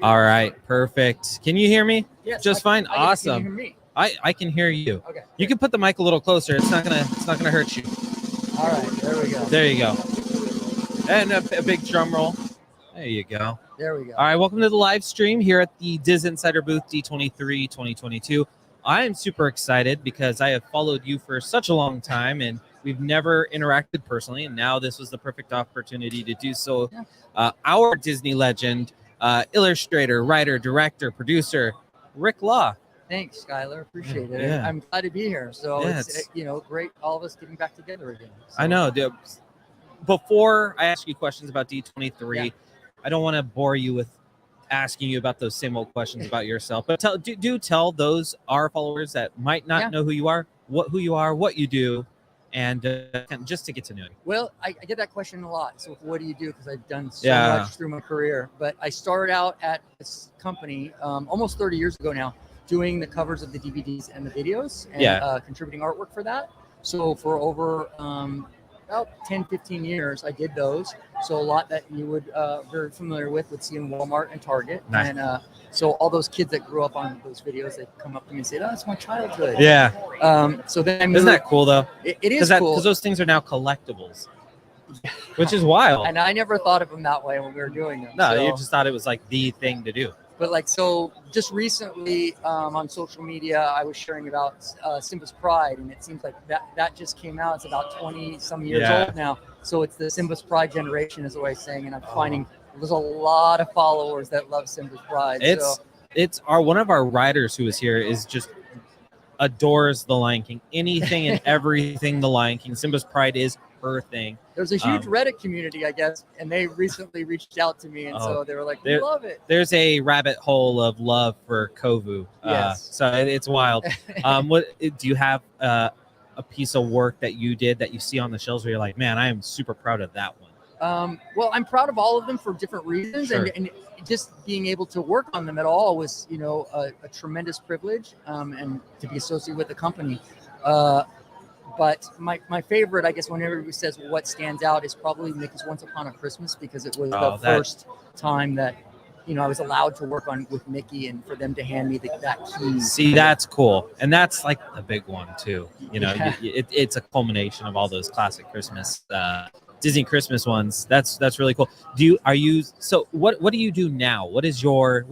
All right, perfect. Can you hear me? Yes, Just fine. Awesome. Can you hear me? I can hear you. Okay. You can put the mic a little closer. It's not gonna hurt you. All right. There we go. There you go. And a big drum roll. There you go. There we go. All right, welcome to the live stream here at the Diz Insider booth D23 2022. I am super excited because I have followed you for such a long time and we've never interacted personally, and now this was the perfect opportunity to do so. Our Disney legend, illustrator, writer, director, producer, Rick Law. Thanks, Skylar. Appreciate it. Yeah. I'm glad to be here. So Yeah, it's great, all of us getting back together again. So. I know. Before I ask you questions about D23, I don't want to bore you with asking you about those same old questions about yourself, but do tell those our followers that might not know who you are, what you do, and just to get to know you. Well, I get that question a lot. So what do you do? Because I've done so much through my career. But I started out at this company almost 30 years ago now, doing the covers of the DVDs and the videos and contributing artwork for that. So for over about 10, 15 years, I did those. So a lot that you would very familiar with would see in Walmart and Target. Nice. And so all those kids that grew up on those videos, they come up to me and say, "Oh, that's my childhood." Yeah. So then I moved. Isn't that cool though? It is cool because those things are now collectibles, which is wild. And I never thought of them that way when we were doing them. No, you just thought it was like the thing to do. But so just recently on social media, I was sharing about Simba's Pride, and it seems like that just came out. It's about 20 some years old now. So it's the Simba's Pride generation is the way I'm saying, and I'm finding there's a lot of followers that love Simba's Pride. It's one of our writers who is here is just adores the Lion King, anything and everything the Lion King. Simba's Pride is her thing. There's a huge Reddit community, I guess, and they recently reached out to me, and so they were like, "We love it." There's a rabbit hole of love for Kovu. So it's wild. What do you have a piece of work that you did that you see on the shelves where you're like, man, I am super proud of that one? Well, I'm proud of all of them for different reasons, and just being able to work on them at all was, a tremendous privilege, and to be associated with the company. But my favorite, I guess, when everybody says what stands out, is probably Mickey's Once Upon a Christmas, because it was the first time that, I was allowed to work with Mickey, and for them to hand me that key. See, that's cool. And that's like a big one too. It's a culmination of all those classic Christmas, Disney Christmas ones. That's really cool. So what do you do now? What is your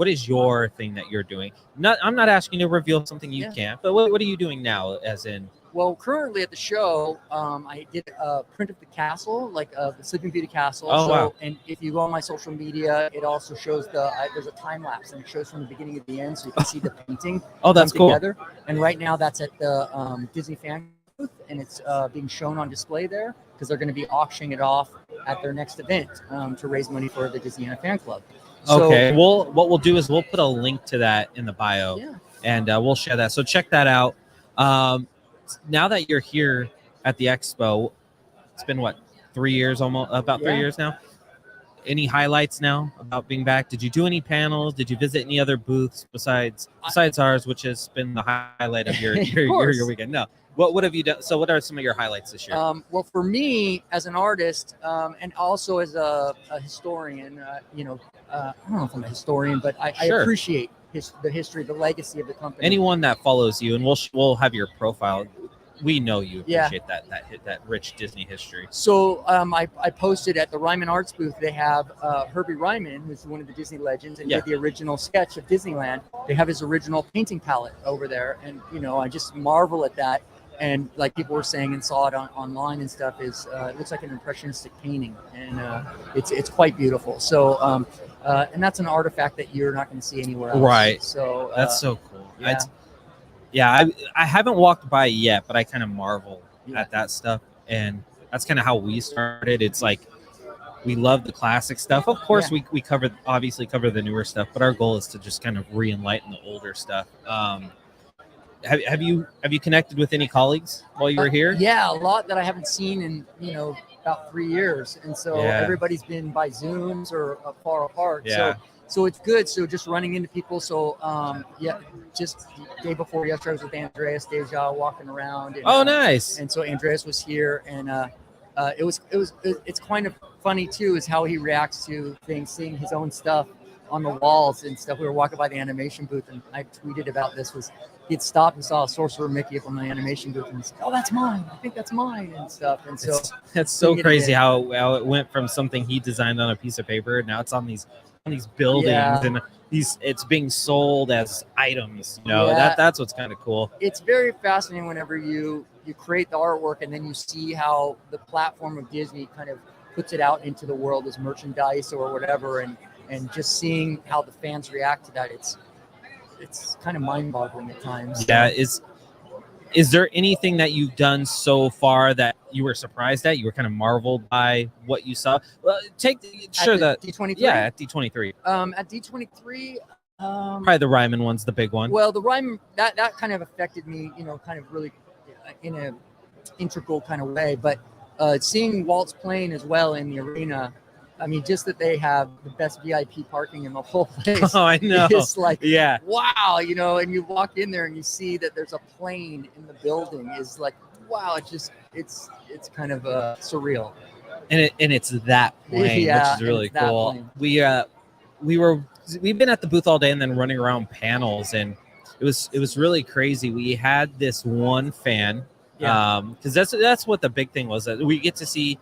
thing that you're doing? I'm not asking you to reveal something you can't, but what are you doing now, as in? Well, currently at the show, I did a print of the castle, like the Sleeping Beauty castle. Wow. And if you go on my social media, it also shows there's a time lapse, and it shows from the beginning to the end, so you can see the painting. That's cool. Together. And right now, that's at the Disney fan booth, and it's being shown on display there, because they're going to be auctioning it off at their next event to raise money for the Disney Fan Club. Okay. Well, what we'll do is we'll put a link to that in the bio, and we'll share that. So check that out. Now that you're here at the expo, it's been 3 years, almost about 3 years now. Any highlights now about being back? Did you do any panels? Did you visit any other booths besides ours, which has been the highlight of your weekend? No. What have you done? So what are some of your highlights this year? Well, for me as an artist, and also as a historian, I don't know if I'm a historian, but I appreciate the history, the legacy of the company. Anyone that follows you, and we'll have your profile. We know you appreciate that rich Disney history. So I posted at the Ryman Arts booth. They have Herbie Ryman, who's one of the Disney legends, and did the original sketch of Disneyland. They have his original painting palette over there, and I just marvel at that. And like people were saying and saw it online and stuff, it looks like an impressionistic painting, and it's quite beautiful. So and that's an artifact that you're not going to see anywhere else. Right. So that's so cool. I haven't walked by yet, but I kind of marvel at that stuff, and that's kind of how we started. It's like we love the classic stuff. Of course, we obviously cover the newer stuff, but our goal is to just kind of re-enlighten the older stuff. Have you connected with any colleagues while you were here? Yeah, a lot that I haven't seen in about 3 years, and so everybody's been by Zooms or far apart. Yeah. So it's good. So just running into people. So just the day before yesterday, I was with Andreas Deja walking around. And, nice. And so Andreas was here, and it's kind of funny too, is how he reacts to things, seeing his own stuff on the walls and stuff. We were walking by the animation booth, and I tweeted about this. Was he'd stopped and saw a Sorcerer Mickey from the animation booth, and he said, "Oh, that's mine. I think that's mine," and stuff. And so it's so crazy how it went from something he designed on a piece of paper. Now it's on these buildings, and it's being sold as items. That's what's kind of cool. It's very fascinating whenever you create the artwork and then you see how the platform of Disney kind of puts it out into the world as merchandise or whatever, and just seeing how the fans react to that. It's kind of mind-boggling at times. Yeah. Is there anything that you've done so far that you were surprised at? You were kind of marveled by what you saw? Well, D23. Yeah, at D23. At D23. Probably the Ryman one's the big one. Well, the Ryman that kind of affected me, kind of really in a integral kind of way. But seeing Walt's plane as well in the arena. I mean, just that they have the best VIP parking in the whole place. Oh, I know. It's like, yeah, wow, and you walk in there and you see that there's a plane in the building. Is like, wow, it's kind of surreal. And it's that plane, which is really cool. We've been at the booth all day and then running around panels, and it was really crazy. We had this one fan, because that's what the big thing was, that we get to see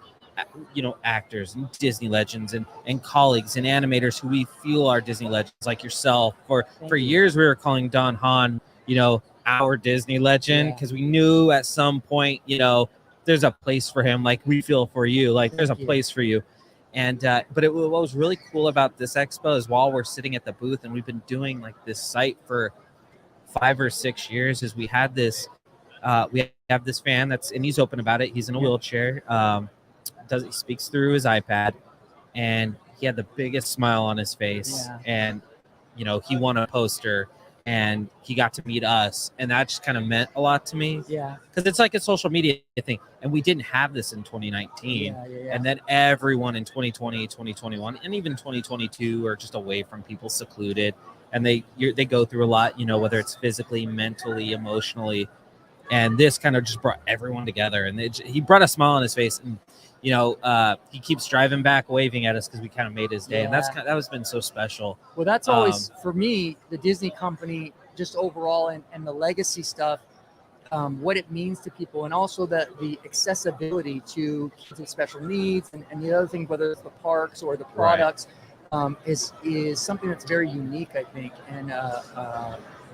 actors and Disney legends and colleagues and animators who we feel are Disney legends, like yourself. For years we were calling Don Hahn, our Disney legend, because we knew at some point, there's a place for him, like we feel for you, like there's a place for you. And but what was really cool about this expo is while we're sitting at the booth, and we've been doing like this site for 5 or 6 years, is we have this fan and he's open about it. He's in a wheelchair. He speaks through his iPad, and he had the biggest smile on his face, and he won a poster, and he got to meet us, and that just kind of meant a lot to me, because it's like a social media thing, and we didn't have this in 2019, and then everyone in 2020, 2021, and even 2022 are just away from people, secluded, and they go through a lot, whether it's physically, mentally, emotionally, and this kind of just brought everyone together, and he brought a smile on his face, and he keeps driving back, waving at us because we kind of made his day, and that has been so special. Well, that's always for me, the Disney company, just overall, and the legacy stuff, what it means to people, and also the accessibility to kids with special needs, and the other thing, whether it's the parks or the products, is something that's very unique, I think,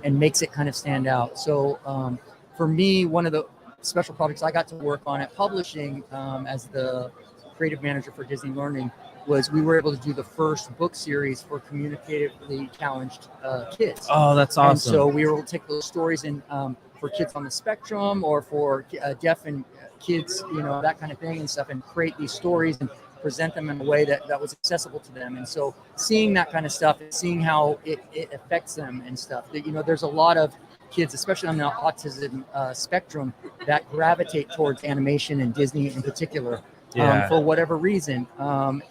and makes it kind of stand out. So for me, one of the special projects I got to work on at publishing as the creative manager for Disney Learning was we were able to do the first book series for communicatively challenged kids. Oh, that's awesome. And so we were able to take those stories and for kids on the spectrum or for deaf and kids, that kind of thing and stuff, and create these stories and present them in a way that was accessible to them. And so seeing that kind of stuff and seeing how it affects them and stuff, that, there's a lot of kids, especially on the autism spectrum, that gravitate towards animation and Disney in particular for whatever reason.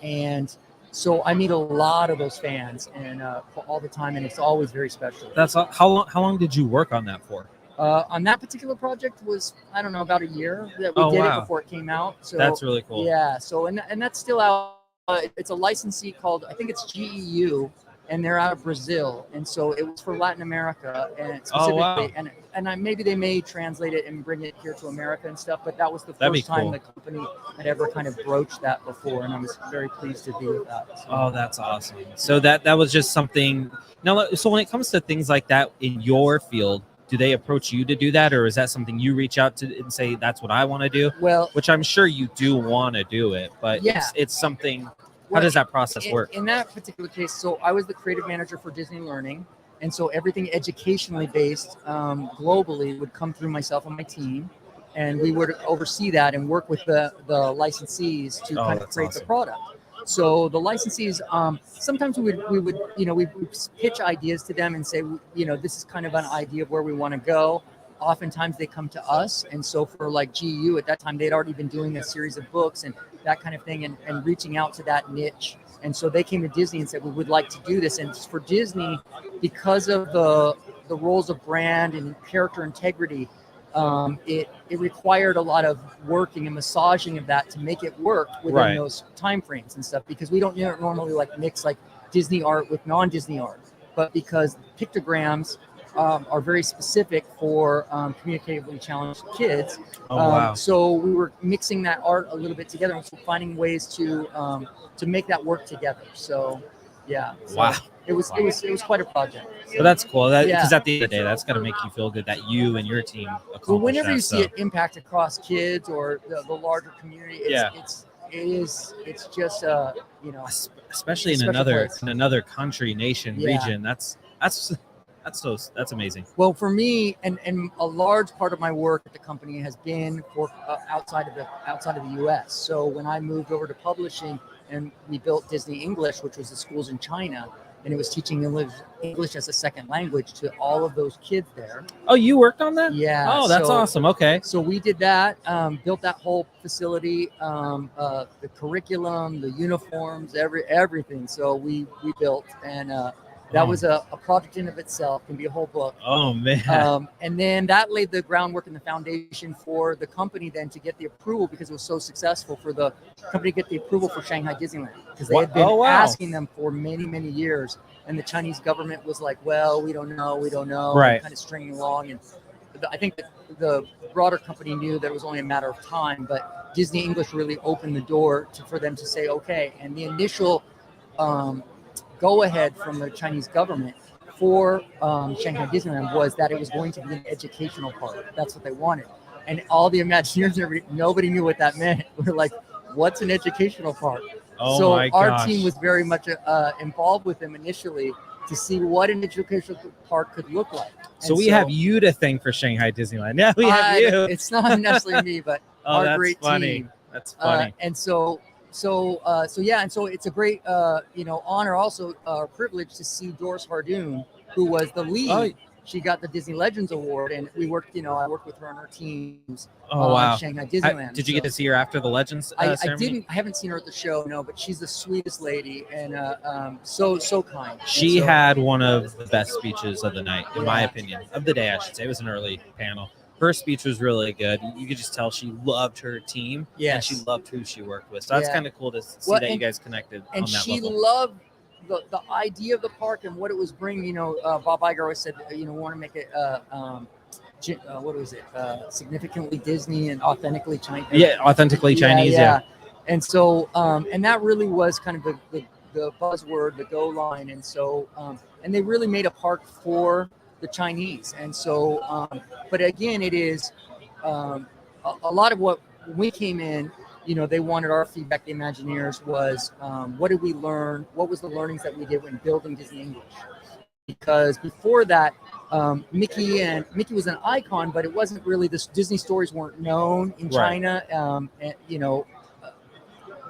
And so I meet a lot of those fans and all the time, and it's always very special. That's how long did you work on that for? On that particular project was, I don't know, about a year that we did it before it came out. So that's really cool. Yeah. So and that's still out. It's a licensee called, I think it's GEU. And they're out of Brazil, and so it was for Latin America, and specifically, and maybe they may translate it and bring it here to America and stuff. But that was the first time the company had ever kind of broached that before, and I was very pleased to do that. So. Oh, that's awesome! So that was just something. Now, so when it comes to things like that in your field, do they approach you to do that, or is that something you reach out to and say that's what I want to do? Well, which I'm sure you do want to do it, but it's something. How does that process work? In that particular case, so I was the creative manager for Disney Learning, and so everything educationally based globally would come through myself and my team, and we would oversee that and work with the licensees to kind of create the product. So the licensees, sometimes we would pitch ideas to them and say, this is kind of an idea of where we want to go. Oftentimes they come to us, and so for like GU at that time, they'd already been doing a series of books and that kind of thing, and reaching out to that niche. And so they came to Disney and said, we would like to do this. And for Disney, because of the roles of brand and character integrity, it required a lot of working and massaging of that to make it work within those time frames and stuff, because we don't normally like mix like Disney art with non-Disney art, but because pictograms are very specific for communicatively challenged kids. Oh, wow. So we were mixing that art a little bit together and so finding ways to make that work together. So yeah. So wow. It was quite a project. But that's cool. Because Yeah. at the end of the day, that's gonna make you feel good that you and your team accomplished Well, whenever that, you see it impact across kids or the larger community, it's just especially it's in a special place. another country, nation, Yeah. region. That's amazing. Well, for me, and a large part of my work at the company has been for outside of the U.S. So when I moved over to publishing and we built Disney English, which was the schools in China, and it was teaching English as a second language to all of those kids there. Oh, you worked on that? Yeah. Oh, that's awesome. Okay. So we did that, built that whole facility, the curriculum, the uniforms, everything. So we built, and that was a project in of itself. Can be a whole book. Oh man. And then that laid the groundwork and the foundation for the company then to get the approval, because it was so successful, for the company to get the approval for Shanghai Disneyland, because they had been asking them for many years, and the Chinese government was like, well, we don't know, right, kind of stringing along. And I think that the broader company knew that it was only a matter of time, but Disney English really opened the door for them to say okay. And the initial go ahead from the Chinese government for Shanghai Disneyland was that it was going to be an educational park. That's what they wanted. And all the Imagineers, nobody knew what that meant. We're like, what's an educational park? Oh, so my our gosh. team was very much involved with them initially to see what an educational park could look like. So we have you to thank for Shanghai Disneyland. Yeah, we have you. It's not necessarily me, but our great team. That's funny. So yeah, and so it's a great honor, also privilege to see Doris Hardoon, who was the lead. Oh. She got the Disney Legends Award, and we worked. I worked with her on her teams. Wow. Shanghai Disneyland. Did you get to see her after the Legends? I ceremony? I haven't seen her at the show, no, but she's the sweetest lady and so kind. She had one of the best speeches of the night, in my opinion, of the day. I should say it was an early panel. Her speech was really good. You could just tell she loved her team, and she loved who she worked with. So that's kind of cool to see that you guys connected on that level. And she loved the idea of the park and what it was bringing. Bob Iger always said, we want to make it what was it? Significantly Disney and authentically Chinese. Yeah, authentically Chinese. Yeah. And so, and that really was kind of the buzzword, the go line. And so, and they really made a park for the Chinese. And so, but again, it is a lot of what, when we came in, they wanted our feedback, the Imagineers, was what did we learn? What was the learnings that we did when building Disney English? Because before that, Mickey was an icon, but it wasn't really, the Disney stories weren't known in China.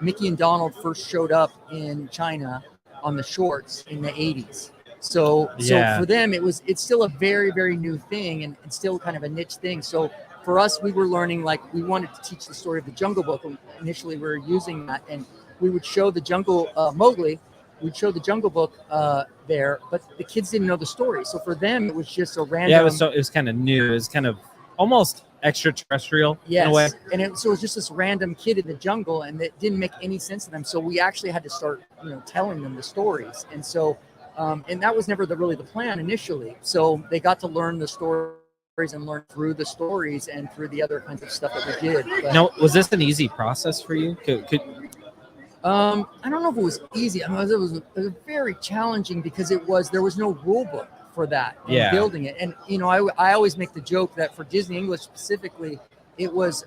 Mickey and Donald first showed up in China on the shorts in the 80s. So for them, it's still a very, very new thing, and it's still kind of a niche thing. So for us, we were learning, like, we wanted to teach the story of the Jungle Book. Initially, we were using that, and we would show the Jungle Mowgli. We'd show the Jungle Book there, but the kids didn't know the story. So for them, it was just a random. Yeah, it was kind of new. It was kind of almost extraterrestrial in a way. And so it was just this random kid in the jungle, and it didn't make any sense to them. So we actually had to start, telling them the stories. And so, and that was never really the plan initially. So they got to learn the stories and learn through the stories and through the other kinds of stuff that we did. But, now, was this an easy process for you? I don't know if it was easy. I mean, it was very challenging because there was no rule book for that in building it. And I always make the joke that for Disney English specifically, it was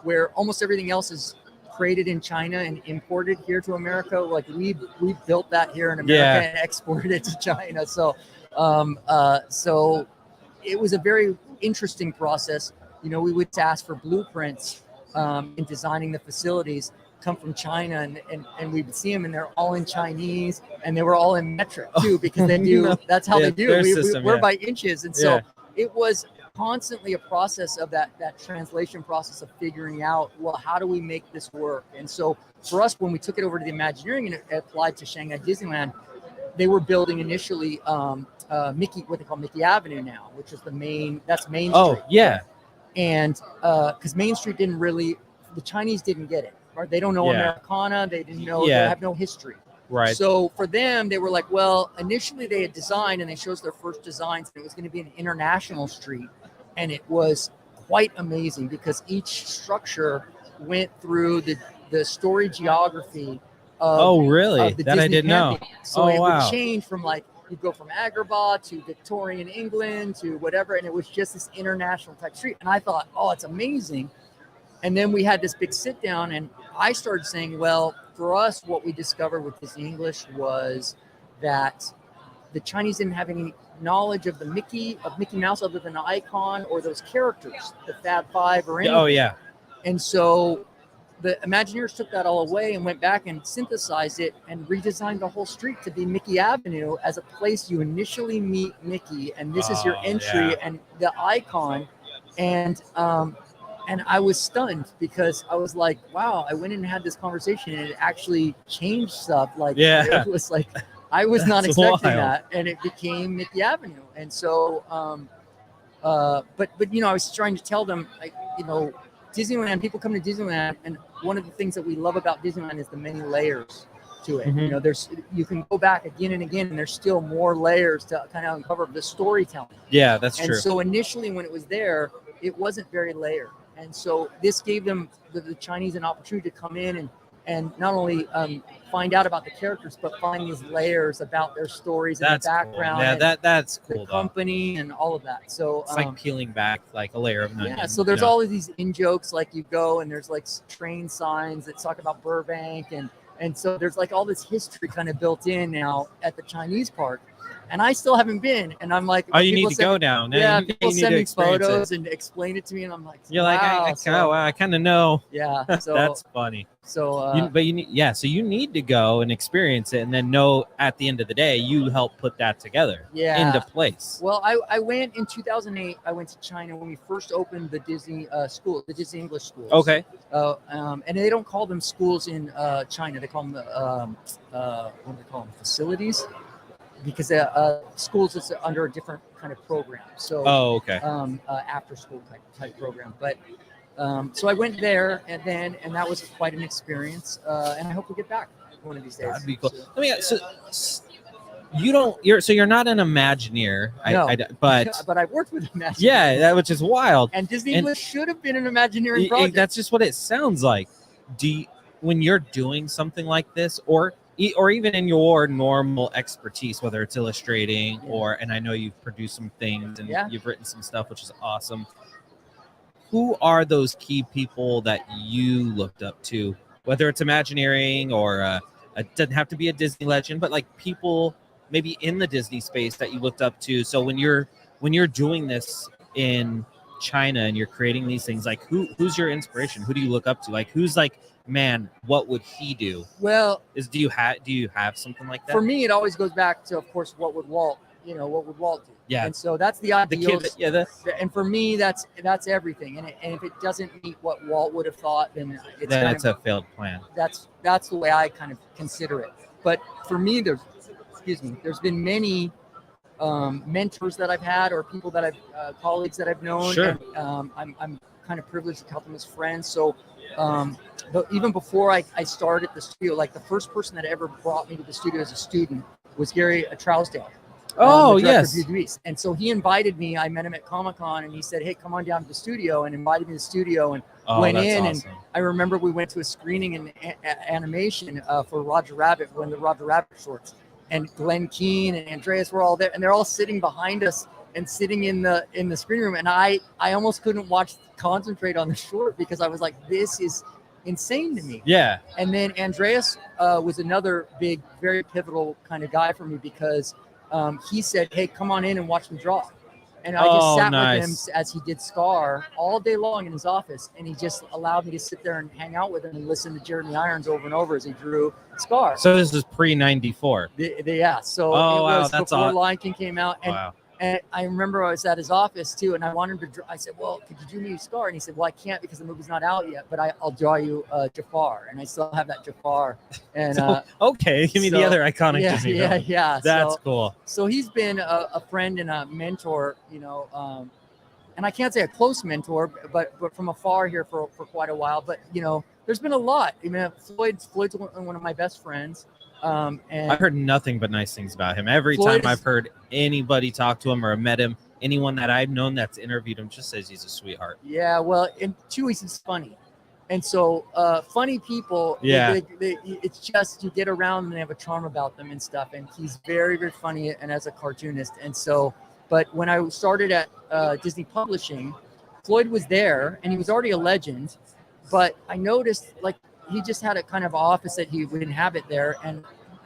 where almost everything else is created in China and imported here to America. Like we built that here in America and exported it to China. So so it was a very interesting process. We would ask for blueprints in designing the facilities, come from China, and we would see them, and they're all in Chinese, and they were all in metric too, because they do. That's how they do. We're by inches, and so it was constantly a process of that translation process of figuring out, well, how do we make this work? And so for us, when we took it over to the Imagineering and it applied to Shanghai Disneyland, they were building initially Mickey, what they call Mickey Avenue now, which is Main Street. Oh, yeah. And because Main Street the Chinese didn't get it. Right? They don't know Americana. They didn't know. They have no history. Right. So for them, they were like, well, initially they had designed and they showed us their first designs, and it was going to be an international street. And it was quite amazing because each structure went through the story geography Oh, really? of the That I Disney didn't know. pantheon. So Oh, it would wow. change from like, you'd go from Agrabah to Victorian England to whatever. And it was just this international type street. And I thought, oh, it's amazing. And then we had this big sit down, and I started saying, well, for us, what we discovered with Disney English was that the Chinese didn't have any knowledge of Mickey Mouse other than the icon or those characters, the Fab Five or anything. Oh, yeah. And so the Imagineers took that all away and went back and synthesized it and redesigned the whole street to be Mickey Avenue as a place you initially meet Mickey, and this is your entry and the icon. And I was stunned because I was like, wow, I went in and had this conversation and it actually changed stuff. Like, it was like, I was not expecting that. And it became Mickey Avenue. And so, but I was trying to tell them, like, Disneyland, people come to Disneyland, and one of the things that we love about Disneyland is the many layers to it. Mm-hmm. You can go back again and again, and there's still more layers to kind of uncover the storytelling. Yeah, that's true. And so initially when it was there, it wasn't very layered. And so this gave them, the Chinese, an opportunity to come in and not only find out about the characters, but find these layers about their stories and the background. Cool. Yeah, that's cool. The company and all of that. So it's like peeling back like a layer of an onion. Yeah, so there's all of these in-jokes, like you go and there's like train signs that talk about Burbank, and so there's like all this history kind of built in now at the Chinese park. And I still haven't been, and I'm like, oh, you need to go down. Yeah, people send me photos and explain it to me, and I'm like, you're like, I kind of know. Yeah, so that's funny. So, so you need to go and experience it, and then know at the end of the day, you help put that together into place. Well, I went in 2008. I went to China when we first opened the Disney school, the Disney English schools. Okay. And they don't call them schools in China. They call them what do they call them? Facilities. Because schools is under a different kind of program. So, after school type program. But so I went there, and that was quite an experience. And I hope to get back one of these days. That'd be cool. You're not an Imagineer. No, but I've worked with Imagineers. Yeah, which is wild. And Disney English should have been an Imagineering project. That's just what it sounds like. When you're doing something like this, or even in your normal expertise, whether it's illustrating and I know you've produced some things and you've written some stuff, which is awesome. Who are those key people that you looked up to, whether it's Imagineering or it doesn't have to be a Disney legend, but like people maybe in the Disney space that you looked up to? So when you're doing this in China and you're creating these things, like who's your inspiration? Who do you look up to? Like who's like, man, what would he do? Well, do you have something like that? For me, it always goes back to, of course, what would Walt do? Yeah. And so that's the ideal. And for me, that's everything. And if it doesn't meet what Walt would have thought, then it's a failed plan. That's the way I kind of consider it. But for me, there's been many mentors that I've had, or people that I've colleagues that I've known. Sure. And, I'm kind of privileged to count them as friends. So but even before I started the studio, like the first person that ever brought me to the studio as a student was Gary Trousdale. Oh, yes. And so he invited me. I met him at Comic-Con, and he said, hey, come on down to the studio, and invited me to the studio, and went in. Awesome. And I remember we went to a screening in animation for Roger Rabbit, one of the Roger Rabbit shorts. And Glenn Keane and Andreas were all there, and they're all sitting behind us and sitting in the screen room. And I almost couldn't concentrate on the short because I was like, this is insane to me. Yeah. And then Andreas was another big, very pivotal kind of guy for me because he said, hey, come on in and watch me draw. And I just sat with him as he did Scar all day long in his office. And he just allowed me to sit there and hang out with him and listen to Jeremy Irons over and over as he drew Scar. So this is pre-94. Yeah. So it was before Lion King came out. And I remember I was at his office too, and I wanted him to draw. I said, well, could you do me Scar? And he said, well, I can't because the movie's not out yet, but I'll draw you Jafar. And I still have that Jafar. And okay, give me the other iconic Disney film. Yeah. That's cool. So he's been a friend and a mentor, and I can't say a close mentor, but from afar here for quite a while. But, there's been a lot. I mean, Floyd's one of my best friends. And I've heard nothing but nice things about him. Every Floyd time I've heard anybody talk to him or met him, anyone that I've known that's interviewed him just says he's a sweetheart. Yeah, well, and two, he's funny. And so funny people, it's just you get around them and they have a charm about them and stuff. And he's very, very funny and as a cartoonist. And so, but when I started at Disney Publishing, Floyd was there and he was already a legend. But I noticed like he just had a kind of office that he would inhabit there, and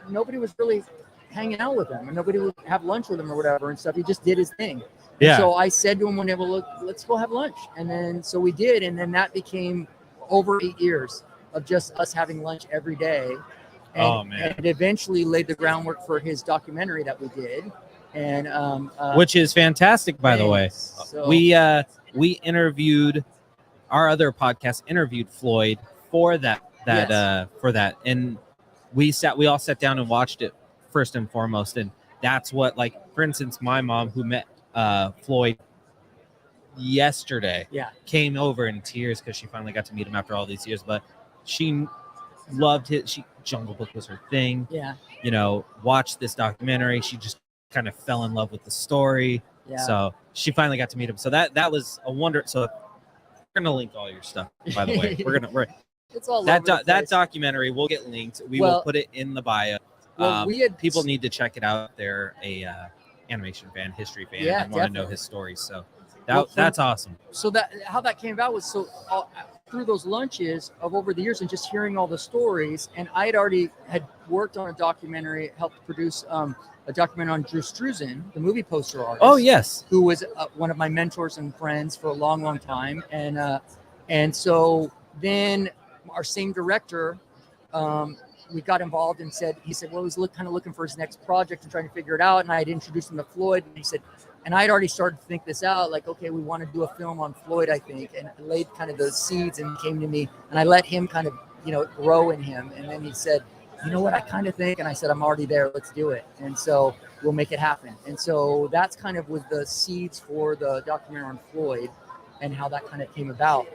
nobody was really hanging out with him, and nobody would have lunch with him or whatever and stuff. He just did his thing. Yeah. So I said to him one day, well, look, let's go have lunch. And then so we did. And then that became over 8 years of just us having lunch every day. And, and it eventually laid the groundwork for his documentary that we did. And which is fantastic, by the way. So, we interviewed, our other podcast interviewed Floyd for that and we all sat down and watched it first and foremost. And that's what, like, for instance, my mom, who met Floyd yesterday, came over in tears because she finally got to meet him after all these years. But she loved it. Jungle Book was her thing. Yeah. You know, watched this documentary. She just kind of fell in love with the story. Yeah. So she finally got to meet him. So that was a wonder. So we're gonna link all your stuff, by the way. It's all that documentary will get linked. We will put it in the bio. Well, people need to check it out. They're a animation fan, history fan, and want to know his stories. So that's awesome. So how that came about was through those lunches of over the years and just hearing all the stories. And I had worked on a documentary, helped produce a documentary on Drew Struzan, the movie poster artist. Oh, yes. Who was one of my mentors and friends for a long, long time. And so then our same director, we got involved and he said, well, he was kind of looking for his next project and trying to figure it out. And I had introduced him to Floyd, and he said, and I had already started to think this out, like, okay, we want to do a film on Floyd, I think, and laid kind of those seeds and came to me, and I let him kind of, grow in him. And then he said, you know what, I kind of think, and I said, I'm already there, let's do it. And so we'll make it happen. And so that's kind of was the seeds for the documentary on Floyd and how that kind of came about.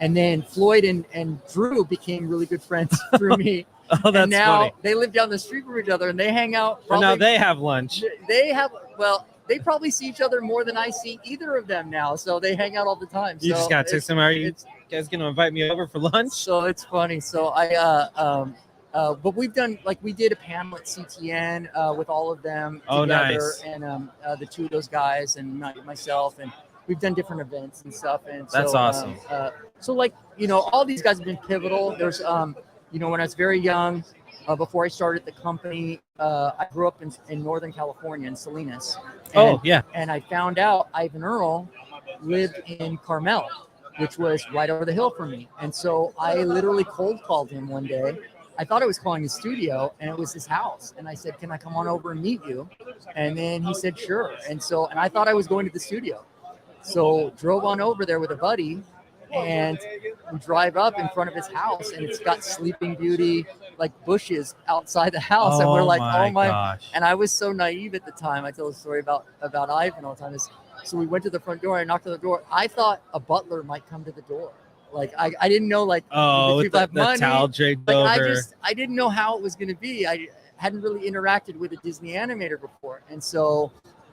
And then Floyd and Drew became really good friends through me. Oh, that's and now funny. They live down the street from each other and they hang out. And now they have lunch. They probably see each other more than I see either of them now. So they hang out all the time. You just got to text them. Are you guys going to invite me over for lunch? So it's funny. So but we've done, like, we did a panel at CTN with all of them together. Nice. And the two of those guys and myself, and we've done different events and stuff. And that's awesome. So like, all these guys have been pivotal. There's, when I was very young, before I started the company, I grew up in Northern California in Salinas. And I found out Ivan Earl lived in Carmel, which was right over the hill from me. And so I literally cold called him one day. I thought I was calling his studio, and it was his house. And I said, can I come on over and meet you? And then he said, sure. And I thought I was going to the studio. So drove on over there with a buddy, and we drive up in front of his house, and it's got Sleeping Beauty, like, bushes outside the house. And we're like, oh my gosh. And I was so naive at the time. I tell a story about Ivan all the time. So we went to the front door. I knocked on the door. I thought a butler might come to the door. Like, I didn't know, like, people have money. Towel draped over. I didn't know how it was going to be. I hadn't really interacted with a Disney animator before. And so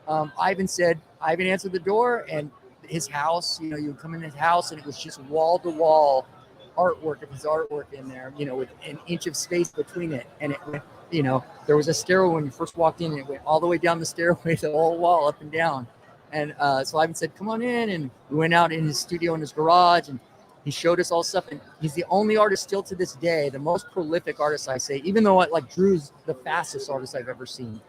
Ivan answered the door, and his house, you would come in his house, and it was just wall to wall artwork of his artwork in there, with an inch of space between it. And it went, there was a stairway when you first walked in, and it went all the way down the stairway, the whole wall up and down. And so Ivan said, come on in. And we went out in his studio in his garage, and he showed us all stuff. And he's the only artist still to this day, the most prolific artist, I say, even though Drew's the fastest artist I've ever seen.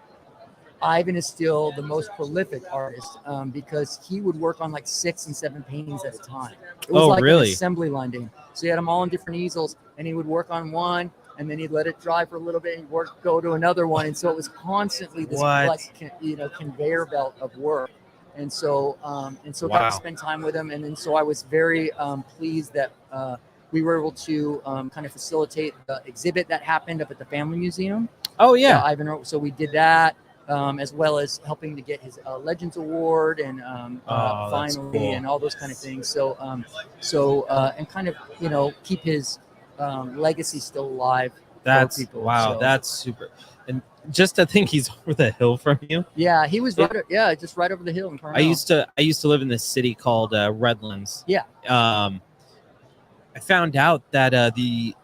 Ivan is still the most prolific artist because he would work on like 6 and 7 paintings at a time. It was really? An assembly line day. So he had them all on different easels, and he would work on one, and then he'd let it dry for a little bit, and go to another one. And so it was constantly this conveyor belt of work. And so got to spend time with him. And then so I was very pleased that we were able to kind of facilitate the exhibit that happened up at the Family Museum. Oh, yeah. Ivan, so we did that. As well as helping to get his Legends Award and finally, cool. And all those kind of things. So and kind of keep his legacy still alive That's people. wow. So, That's super. And just to think he's over the hill from you. yeah, he was just right over the hill in Carmel. I used to live in this city called Redlands. Yeah. I found out that the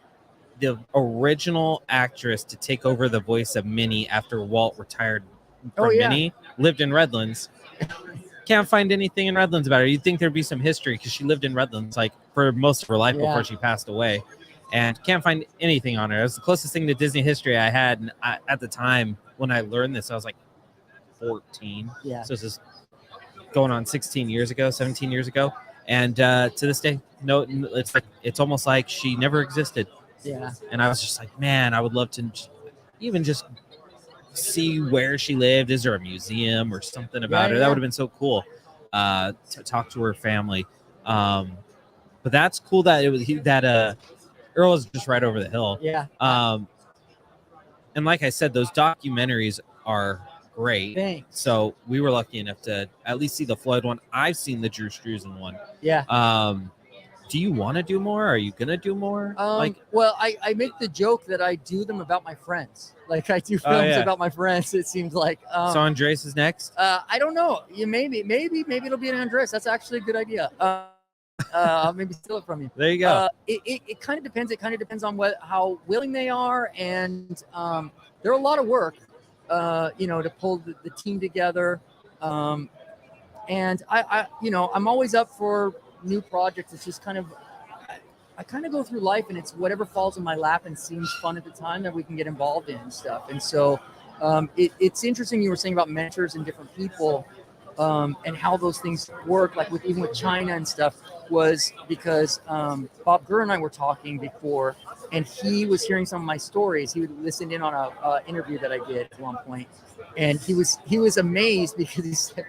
original actress to take over the voice of Minnie after Walt retired from Minnie lived in Redlands. Can't find anything in Redlands about her. You'd think there'd be some history because she lived in Redlands like for most of her life before she passed away, and can't find anything on her. It was the closest thing to Disney history I had, and at the time when I learned this, I was like 14. Yeah. So this is going on 16 years ago, 17 years ago, and to this day, no, it's almost like she never existed. Yeah. And I was just like, man, I would love to even just see where she lived. Is there a museum or something about her? That would have been so cool to talk to her family. But that's cool that Earl was just right over the hill. Yeah. And like I said, those documentaries are great. Thanks. So we were lucky enough to at least see the Floyd one. I've seen the Drew Struzan one. Yeah. Do you want to do more? Are you gonna do more? Well, I make the joke that I do them about my friends. Like I do films about my friends. It seems like. So Andres is next. I don't know. Maybe it'll be an Andres. That's actually a good idea. I'll maybe steal it from you. There you go. It kind of depends. It kind of depends on how willing they are, and they're a lot of work. To pull the team together. And I'm always up for new projects. It's just kind of, I kind of go through life and it's whatever falls in my lap and seems fun at the time that we can get involved in and stuff. And so it's interesting you were saying about mentors and different people and how those things work, like even with China and stuff, was because Bob Gurr and I were talking before, and he was hearing some of my stories. He would listen in on a interview that I did at one point, and he was amazed because he said,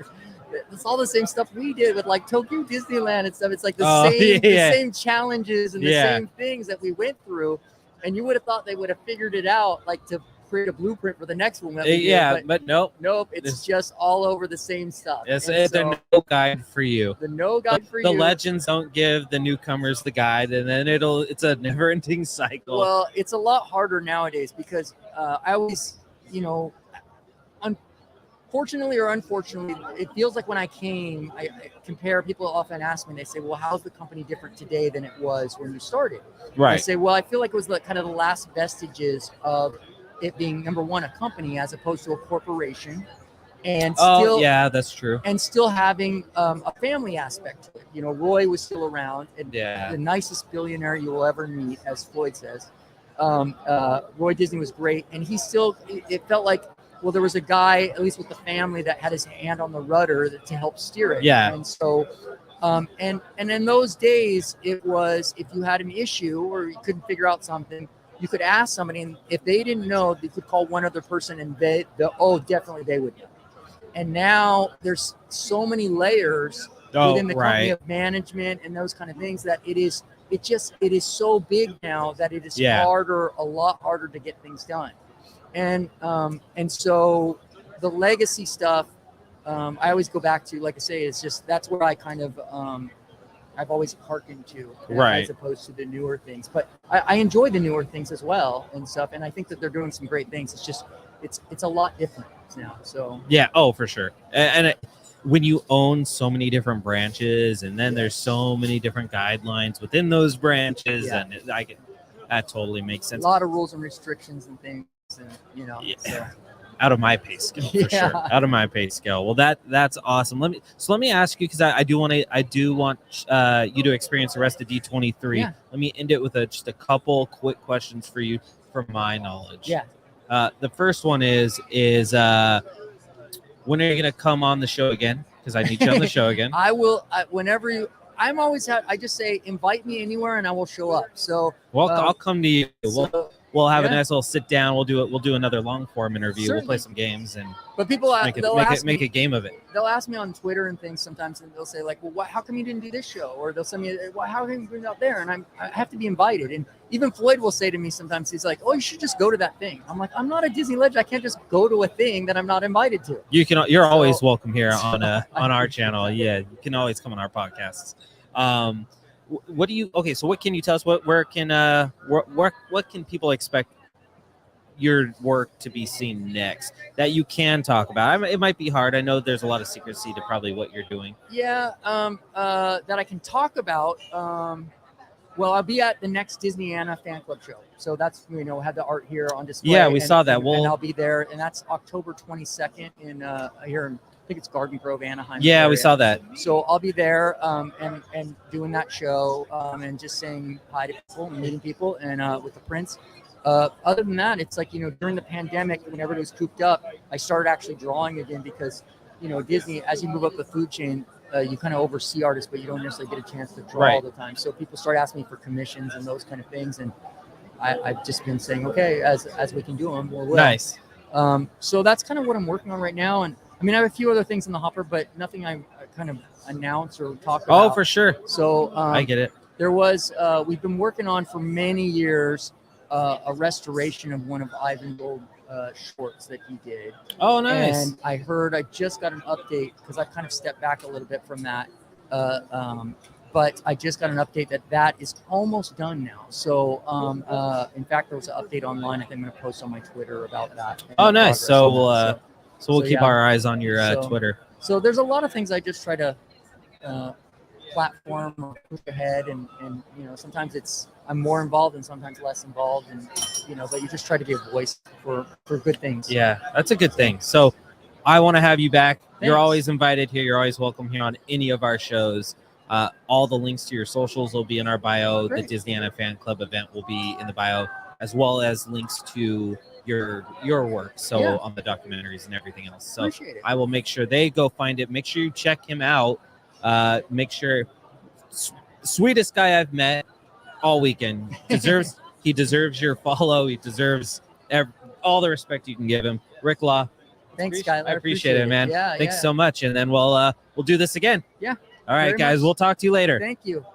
it's all the same stuff we did with like Tokyo Disneyland and stuff. It's like the same challenges and the same things that we went through. And you would have thought they would have figured it out, like to create a blueprint for the next one. But nope. It's just all over the same stuff. It's the no guide for you. The no guide for you. The legends don't give the newcomers the guide, and then it's a never-ending cycle. Well, it's a lot harder nowadays because I always, fortunately or unfortunately, it feels like when I came, I compare, people often ask me, they say, well, how's the company different today than it was when you started? Right. And I say, well, I feel like it was kind of the last vestiges of it being, number one, a company as opposed to a corporation. And still, that's true. And still having a family aspect to it. Roy was still around, and the nicest billionaire you will ever meet, as Floyd says. Roy Disney was great, and he still, it felt like, well, there was a guy, at least with the family, that had his hand on the rudder to help steer it. Yeah. And so, and in those days, it was, if you had an issue or you couldn't figure out something, you could ask somebody, and if they didn't know, they could call one other person, and definitely they would know. And now there's so many layers within the company of management and those kind of things that it is so big now that it is a lot harder to get things done. And so the legacy stuff, I always go back to, like I say, it's just, that's where I kind of, I've always hearkened to, as opposed to the newer things. But I enjoy the newer things as well and stuff. And I think that they're doing some great things. It's just, it's a lot different now. So for sure. And when you own so many different branches, and then there's so many different guidelines within those branches, and that totally makes sense. A lot of rules and restrictions and things. And, so. Out of my pay scale, for sure. Out of my pay scale. Well, that's awesome. Let me ask you, because I do want you to experience the rest of D23. Yeah. Let me end it with just a couple quick questions for you, from my knowledge. Yeah. The first one is when are you going to come on the show again? Because I need you on the show again. I will. Whenever you. I'm always. I just say invite me anywhere, and I will show up. So. Well, I'll come to you. We'll have a nice little sit down. We'll do another long form interview. Certainly. We'll play some games but people make a game of it. They'll ask me on Twitter and things sometimes, and they'll say like, "Well, how come you didn't do this show?" Or they'll send me, "Well, how come you bring it out there?" And I have to be invited. And even Floyd will say to me sometimes, he's like, "Oh, you should just go to that thing." I'm like, "I'm not a Disney legend. I can't just go to a thing that I'm not invited to." You're always welcome here on our channel. Yeah, you can always come on our podcasts. So what can you tell us? What can people expect your work to be seen next that you can talk about? It might be hard. I know there's a lot of secrecy to probably what you're doing. Yeah, that I can talk about. Well, I'll be at the next Disneyana fan club show. So that's, have the art here on display. Yeah, we saw that. And I'll be there. And that's October 22nd here in, I think it's Garden Grove, Anaheim. Yeah, area. we saw that. So I'll be there and doing that show and just saying hi to people and meeting people and with the prints. Other than that, it's like, during the pandemic, when everybody was cooped up, I started actually drawing again because, Disney, as you move up the food chain, you kind of oversee artists, but you don't necessarily get a chance to draw all the time. So people start asking me for commissions and those kind of things. And I've just been saying, okay, as we can do them, we'll. Nice. So that's kind of what I'm working on right now. And I mean, I have a few other things in the hopper, but nothing I kind of announce or talk about. Oh, for sure. So I get it. There was, we've been working on for many years a restoration of one of Ivan's old shorts that he did. Oh, nice. And I just got an update because I kind of stepped back a little bit from that. But I just got an update that is almost done now. So, in fact, there was an update online. I think I'm going to post on my Twitter about that. Oh, nice. So we'll keep our eyes on your Twitter. So there's a lot of things I just try to platform or push ahead, and sometimes I'm more involved and sometimes less involved, and but you just try to be a voice for good things. Yeah, that's a good thing. So I want to have you back. Thanks. You're always invited here. You're always welcome here on any of our shows. All the links to your socials will be in our bio. Great. The Disneyana Fan Club event will be in the bio, as well as links to your work. So on the documentaries and everything else. So I will make sure they go find it. Make sure you check him out. Make sure sweetest guy I've met all weekend. He deserves your follow. He deserves all the respect you can give him. Rick Law. Thanks, Skylar. I appreciate it, man. Yeah, Thanks so much. And then we'll do this again. Yeah. All right, guys. We'll talk to you later. Thank you.